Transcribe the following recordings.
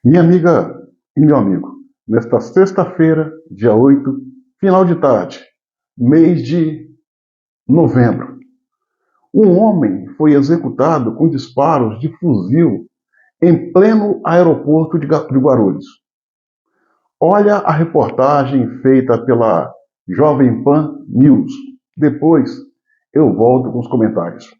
Minha amiga e meu amigo, nesta sexta-feira, dia 8, final de tarde, mês de novembro, um homem foi executado com disparos de fuzil em pleno aeroporto de Guarulhos. Olha a reportagem feita pela Jovem Pan News. Depois eu volto com os comentários.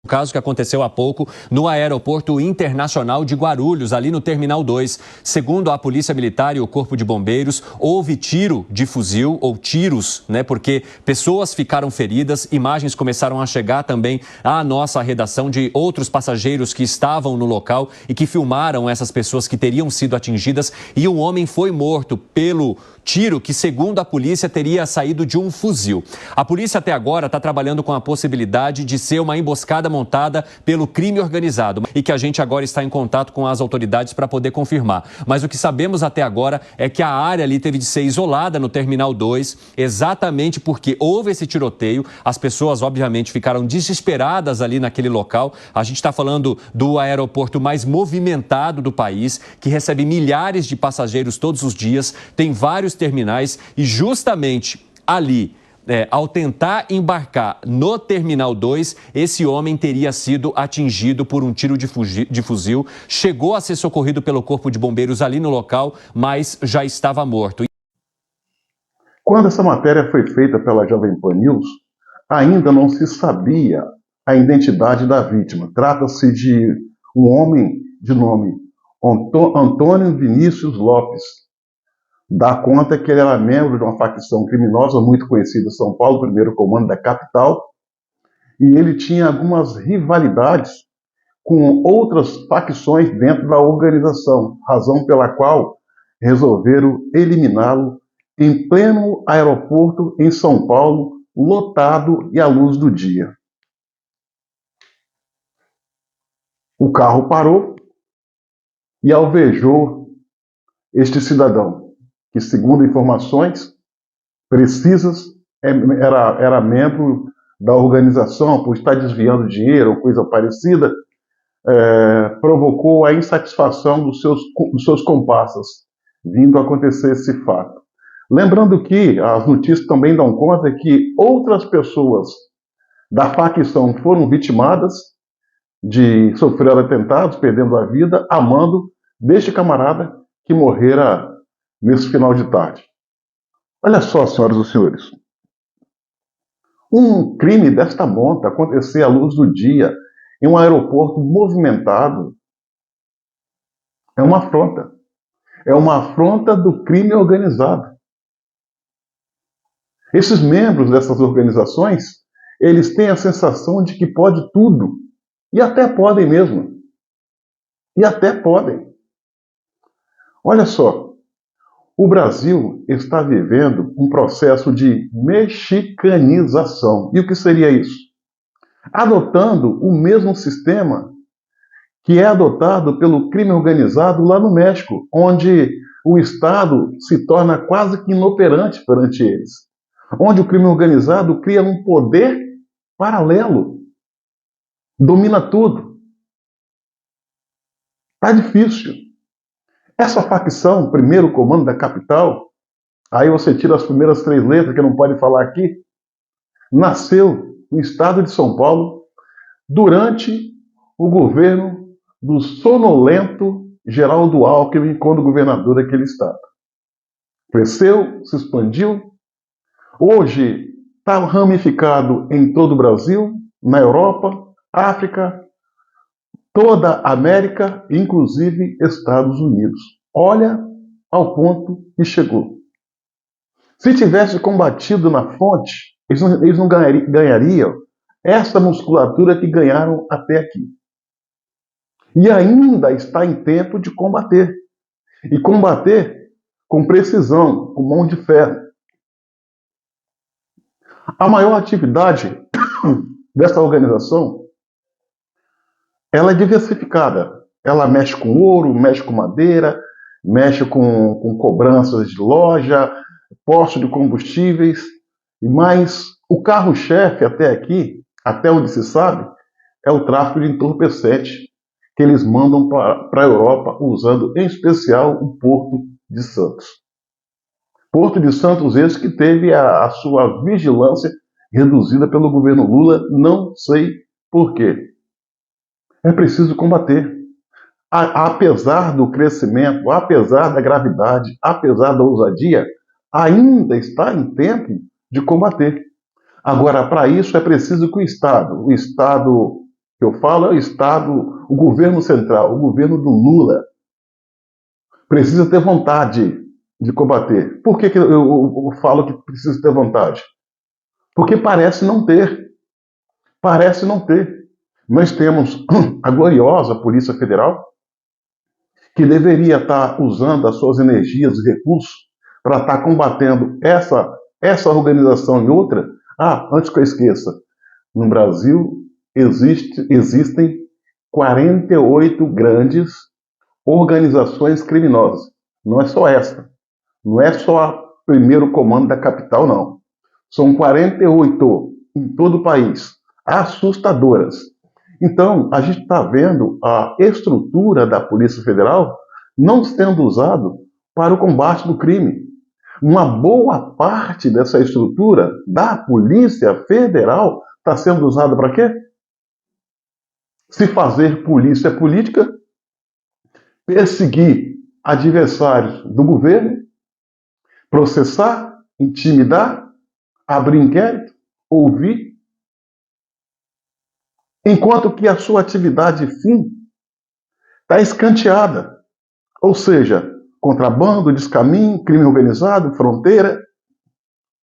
O caso que aconteceu há pouco no Aeroporto Internacional de Guarulhos, ali no Terminal 2. Segundo a Polícia Militar e o Corpo de Bombeiros, houve tiro de fuzil, ou tiros, né? Porque pessoas ficaram feridas, imagens começaram a chegar também à nossa redação de outros passageiros que estavam no local e que filmaram essas pessoas que teriam sido atingidas, e um homem foi morto pelo tiro que, segundo a polícia, teria saído de um fuzil. A polícia até agora está trabalhando com a possibilidade de ser uma emboscada montada pelo crime organizado e que a gente agora está em contato com as autoridades para poder confirmar. Mas o que sabemos até agora é que a área ali teve de ser isolada no Terminal 2, exatamente porque houve esse tiroteio. As pessoas, obviamente, ficaram desesperadas ali naquele local. A gente está falando do aeroporto mais movimentado do país, que recebe milhares de passageiros todos os dias, tem vários terminais e justamente ali, ao tentar embarcar no Terminal 2, esse homem teria sido atingido por um tiro de fuzil, chegou a ser socorrido pelo Corpo de Bombeiros ali no local, mas já estava morto. Quando essa matéria foi feita pela Jovem Pan News, ainda não se sabia a identidade da vítima. Trata-se de um homem de nome Antônio Vinícius Lopes. Dá conta que ele era membro de uma facção criminosa muito conhecida em São Paulo, primeiro comando da capital, e ele tinha algumas rivalidades com outras facções dentro da organização, razão pela qual resolveram eliminá-lo em pleno aeroporto em São Paulo, lotado e à luz do dia. O carro parou e alvejou este cidadão, que, segundo informações precisas, era membro da organização, por estar desviando dinheiro ou coisa parecida, provocou a insatisfação dos seus comparsas, vindo a acontecer esse fato. Lembrando que as notícias também dão conta que outras pessoas da facção foram vitimadas de sofrer atentados, perdendo a vida, a mando deste camarada que morrera nesse final de tarde. Olha só, senhoras e senhores, um crime desta monta acontecer à luz do dia em um aeroporto movimentado é uma afronta. É uma afronta do crime organizado. Esses membros dessas organizações, eles têm a sensação de que pode tudo. E até podem mesmo. E até podem. Olha só, o Brasil está vivendo um processo de mexicanização. E o que seria isso? Adotando o mesmo sistema que é adotado pelo crime organizado lá no México, onde o Estado se torna quase que inoperante perante eles. Onde o crime organizado cria um poder paralelo, domina tudo. Está difícil. Essa facção, primeiro comando da capital, aí você tira as primeiras 3 letras que eu não pode falar aqui, nasceu no estado de São Paulo durante o governo do sonolento Geraldo Alckmin quando governador daquele estado. Cresceu, se expandiu, hoje está ramificado em todo o Brasil, na Europa, África, toda a América, inclusive Estados Unidos. Olha ao ponto que chegou. Se tivesse combatido na fonte, eles não ganhariam essa musculatura que ganharam até aqui. E ainda está em tempo de combater. E combater com precisão, com mão de ferro. A maior atividade dessa organização, ela é diversificada. Ela mexe com ouro, mexe com madeira, mexe com cobranças de loja, postos de combustíveis, mas o carro-chefe até aqui, até onde se sabe, é o tráfico de entorpecente, que eles mandam para a Europa, usando em especial o Porto de Santos. Porto de Santos esse que teve a sua vigilância reduzida pelo governo Lula, não sei por quê. É preciso combater. Apesar do crescimento, apesar da gravidade, apesar da ousadia, ainda está em tempo de combater. Agora, para isso é preciso que o Estado que eu falo é o Estado, o governo central, o governo do Lula, precisa ter vontade de combater. Por que eu falo que precisa ter vontade? Porque parece não ter. Parece não ter. Nós temos a gloriosa Polícia Federal, que deveria estar usando as suas energias e recursos para estar combatendo essa organização e outra. Antes que eu esqueça, no Brasil existem 48 grandes organizações criminosas. Não é só essa. Não é só o primeiro comando da capital, não. São 48 em todo o país. Assustadoras. Então, a gente está vendo a estrutura da Polícia Federal não sendo usado para o combate do crime. Uma boa parte dessa estrutura da Polícia Federal está sendo usada para quê? Se fazer polícia política, perseguir adversários do governo, processar, intimidar, abrir inquérito, ouvir, enquanto que a sua atividade fim está escanteada. Ou seja, contrabando, descaminho, crime organizado, fronteira.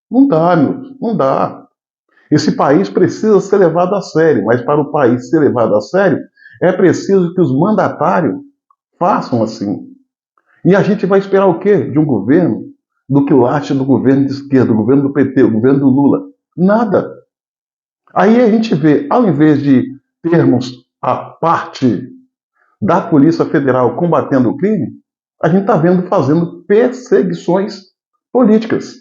Não dá, não dá. Esse país precisa ser levado a sério, mas para o país ser levado a sério, é preciso que os mandatários façam assim. E a gente vai esperar o quê? De um governo do quilate do governo de esquerda, do governo do PT, do governo do Lula? Nada. Aí a gente vê, ao invés de termos a parte da Polícia Federal combatendo o crime, a gente está vendo fazendo perseguições políticas,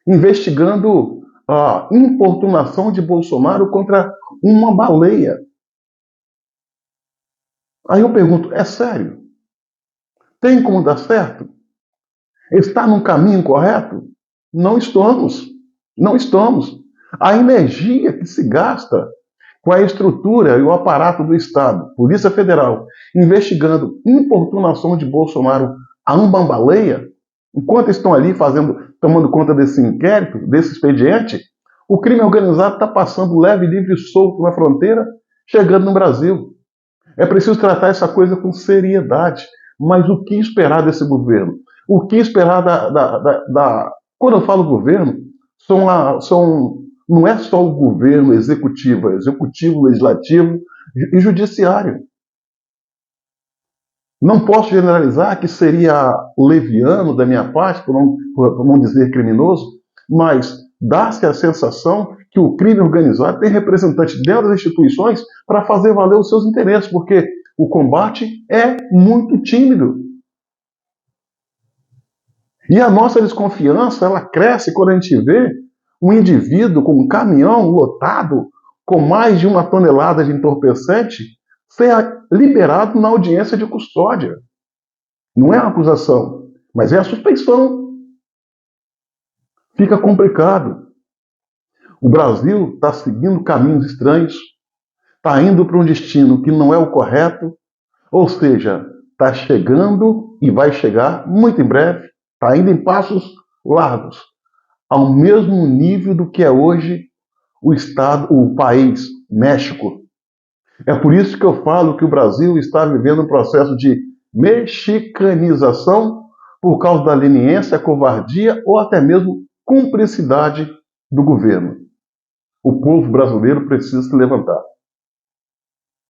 investigando a importunação de Bolsonaro contra uma baleia. Aí eu pergunto, é sério? Tem como dar certo? Está no caminho correto? Não estamos. Não estamos. A energia que se gasta com a estrutura e o aparato do Estado, Polícia Federal, investigando importunação de Bolsonaro a um bambaleia, enquanto estão ali tomando conta desse inquérito, desse expediente, o crime organizado está passando leve, livre e solto na fronteira, chegando no Brasil. É preciso tratar essa coisa com seriedade. Mas o que esperar desse governo? O que esperar Quando eu falo governo, não é só o governo executivo, é executivo, legislativo e judiciário. Não posso generalizar que seria leviano da minha parte, por não dizer criminoso, mas dá-se a sensação que o crime organizado tem representante dentro das instituições para fazer valer os seus interesses, porque o combate é muito tímido. E a nossa desconfiança, ela cresce quando a gente vê um indivíduo com um caminhão lotado com mais de 1 tonelada de entorpecente ser liberado na audiência de custódia. Não é uma acusação, mas é a suspeição. Fica complicado. O Brasil está seguindo caminhos estranhos, está indo para um destino que não é o correto, ou seja, está chegando e vai chegar muito em breve, está indo em passos largos, ao mesmo nível do que é hoje o país, México. É por isso que eu falo que o Brasil está vivendo um processo de mexicanização por causa da leniência, covardia ou até mesmo cumplicidade do governo. O povo brasileiro precisa se levantar.